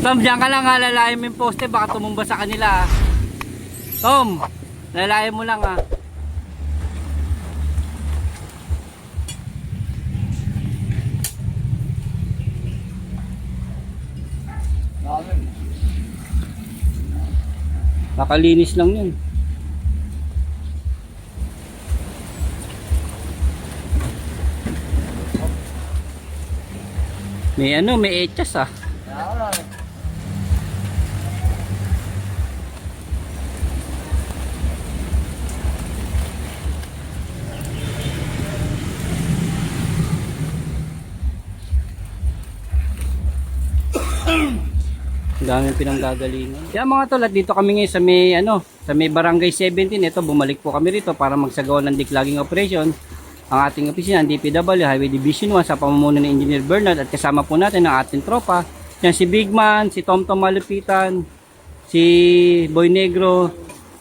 Tom, diyan ka lang ha, lalayan mo yung poste, baka tumumba sa kanila ha. Tom, lalayan mo lang ha. Nakalinis lang yun. May ano, may etchas ah. Ang daming pinanggagalingan. Kaya mga tol, at dito kami ngayon sa may ano, sa may Barangay 17. Ito, bumalik po kami rito para magsagawa ng declogging operation. Ang ating opisina, DPW Highway Division 1 sa pamumuno ng Engineer Bernard, at kasama po natin ang ating tropa. Yan si Bigman, si Tomtom Malupitan, si Boy Negro,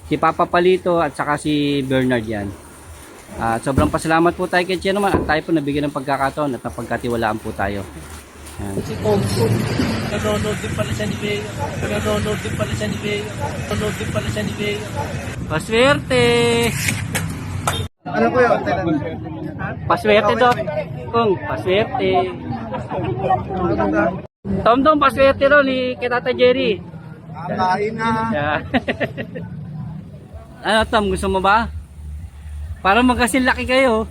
si Papa Palito, at saka si Bernard yan. Sobrang pasalamat po tayo kay Chairman at tayo po nabigyan ng pagkakataon at napagkatiwalaan po tayo. Yan. Si Tomtom, nanonood din pala siya ni Bea. Nanonood din pala siya ni Bea. Nanonood din pala siya ni Bea. Paswerte! Ano ko yun? Paswerte daw. Kung paswerte. Tomtom, paswerte daw ni kay Tata Jerry. Kain na. Yeah. Ano Tom, gusto mo ba? Para magkasilaki kayo.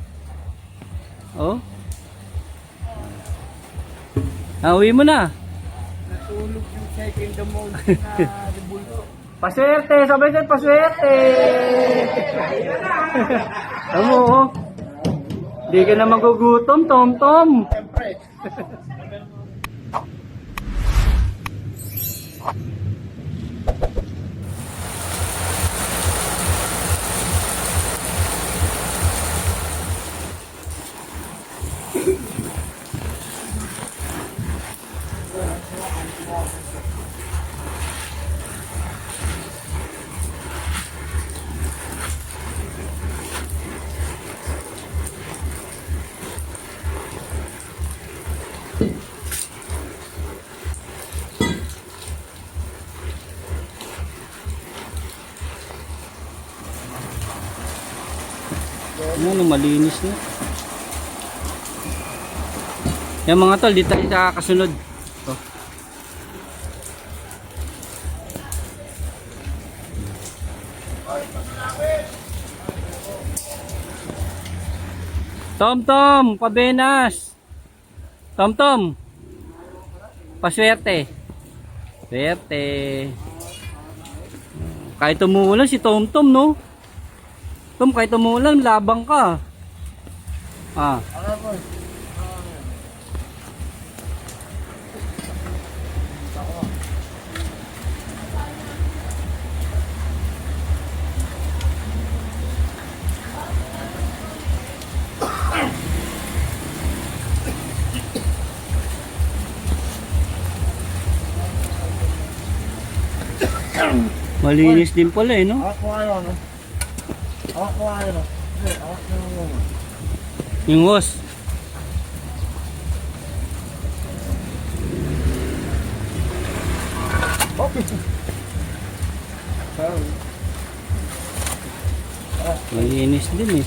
Oh. Uwi mo na. Natulog yung second mode na rebulto. Paswerte, sabay kayo paswerte. Tamo, oh. Di ka na magugutom, Tomtom. Siyempre. Ano, malinis na. Yan mga tol, dito tayo sa kasunod. Ito. Tomtom, pabenas. Tomtom. Paswerte. Swerte. Kahit umuulan si Tomtom, no? Tom, kahit umuulan, labang ka. Malinis din pala eh, no? Ako ano, no? Ako ano, no? Yung hose. Malinis din eh.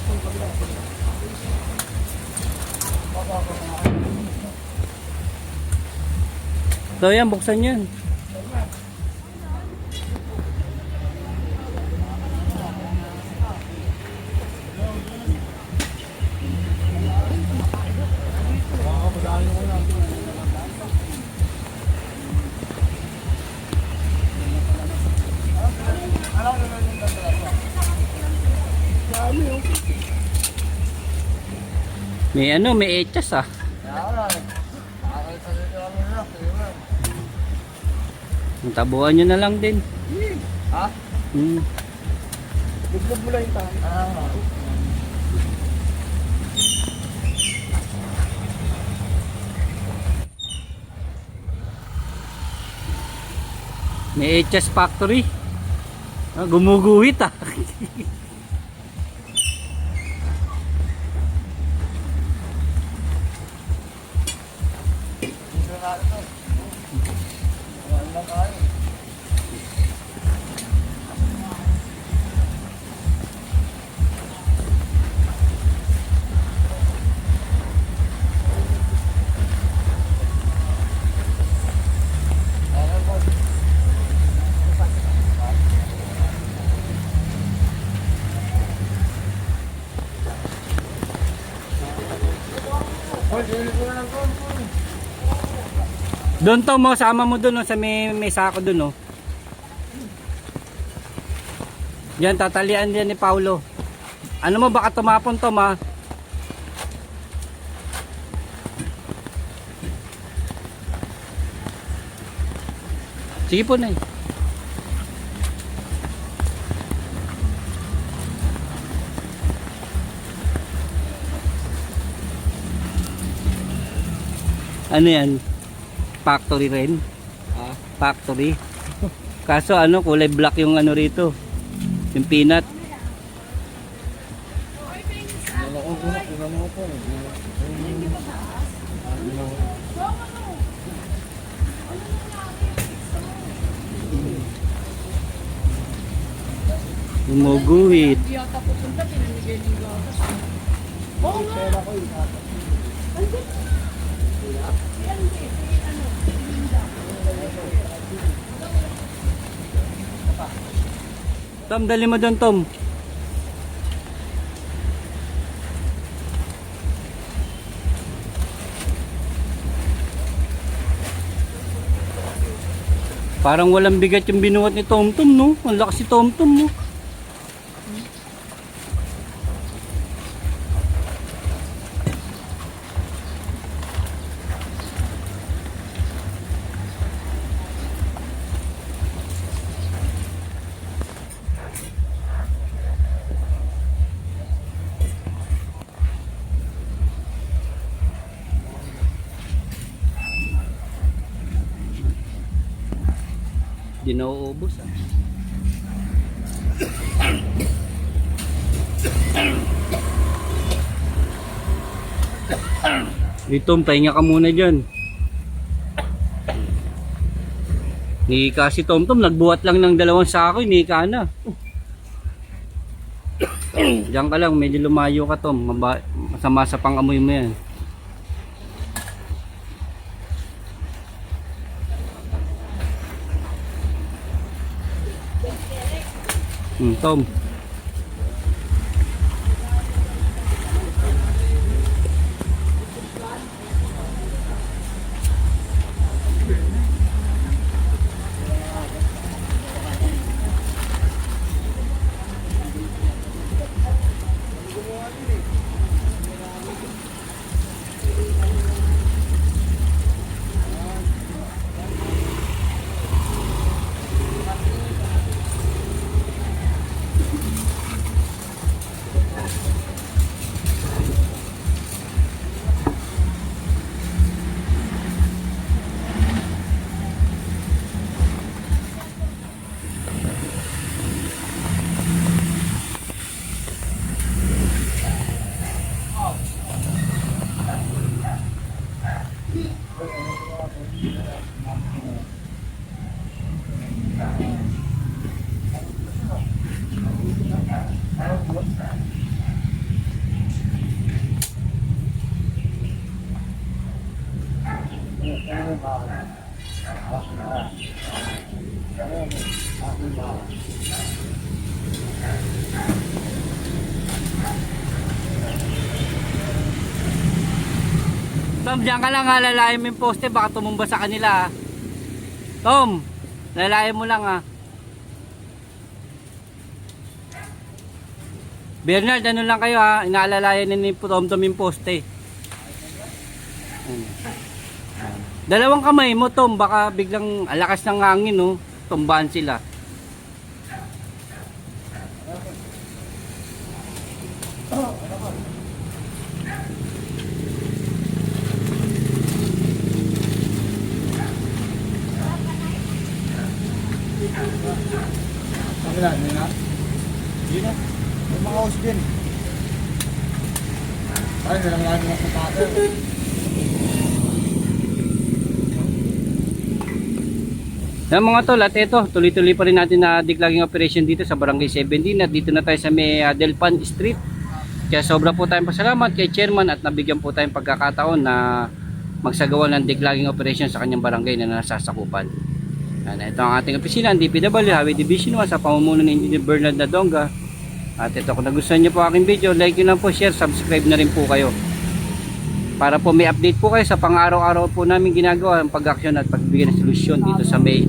So yan, buksan yan. May ano, may etchas ah. Tabuhan nyo na lang din. Ha? Bugbog mo lang yung tayo. May etchas factory. Gumuguhit ah. Doon to mo, sama mo doon, no, sa may sako doon, no. Yan, tatalian yan ni Paulo. Ano mo, baka tumapon to, ma. Sige po, Nay. Ano yan? Factory rin? Factory. Kaso ano, kulay black yung ano rito. Yung peanut. Gumuguhit. Hindi yata pupunta, pinamigay ng gatas. Oo nga. Tom, dali mo doon, Tom. Parang walang bigat yung binuhat ni Tom Tom, no? Ang lakas si Tom Tom, no? Di nauubos, ah. Dito, pahinga ka muna dyan. Nika si Tom Tom, nagbuhat lang ng 2 sako, nika na. Diyan ka lang, medyo lumayo ka, Tom. Masama sa pang-amoy mo yan. Tom. Tom, diyan ka lang, ha. Lalayan mo yung poste, baka tumumba sa kanila, ha. Tom, lalayan mo lang, ha. Bernard, ano lang kayo, ha. Inaalalayan ni Tom Tom yung poste. Dalawang kamay mo, Tom, baka biglang alakas ng hangin, no. Tumbaan sila. Wala na. Hindi na. May mga host din. Ay, nalang ng sapato. Yan mga tol, at ito, tuloy-tuloy pa rin natin na declogging operation dito sa Barangay 17 at dito na tayo sa may Delpan Street. Kaya sobra po tayong pasalamat kay Chairman at nabigyan po tayong pagkakataon na magsagawa ng declogging operation sa kanyang barangay na nasasakupan. Ito ang ating opisina, ang DPW, Highway Division 1 sa pamumuno ni Engineer Bernard Nadonga. At ito, kung nagustuhan niyo po aking video, like nyo lang po, share, subscribe na rin po kayo. para po may update po kayo sa pang-araw-araw po namin ginagawa ang pag-action at pagbigay ng solusyon dito sa may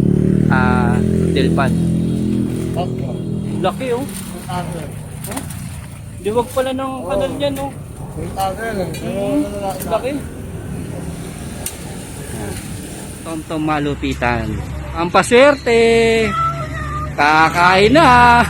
Delpan. Opo. Laki oh. Yung tagal. Diwag pala ng kanal niyan oh. Yung tagal. Laki. Tomtom malupitan. Ang paswerte. Kakain na.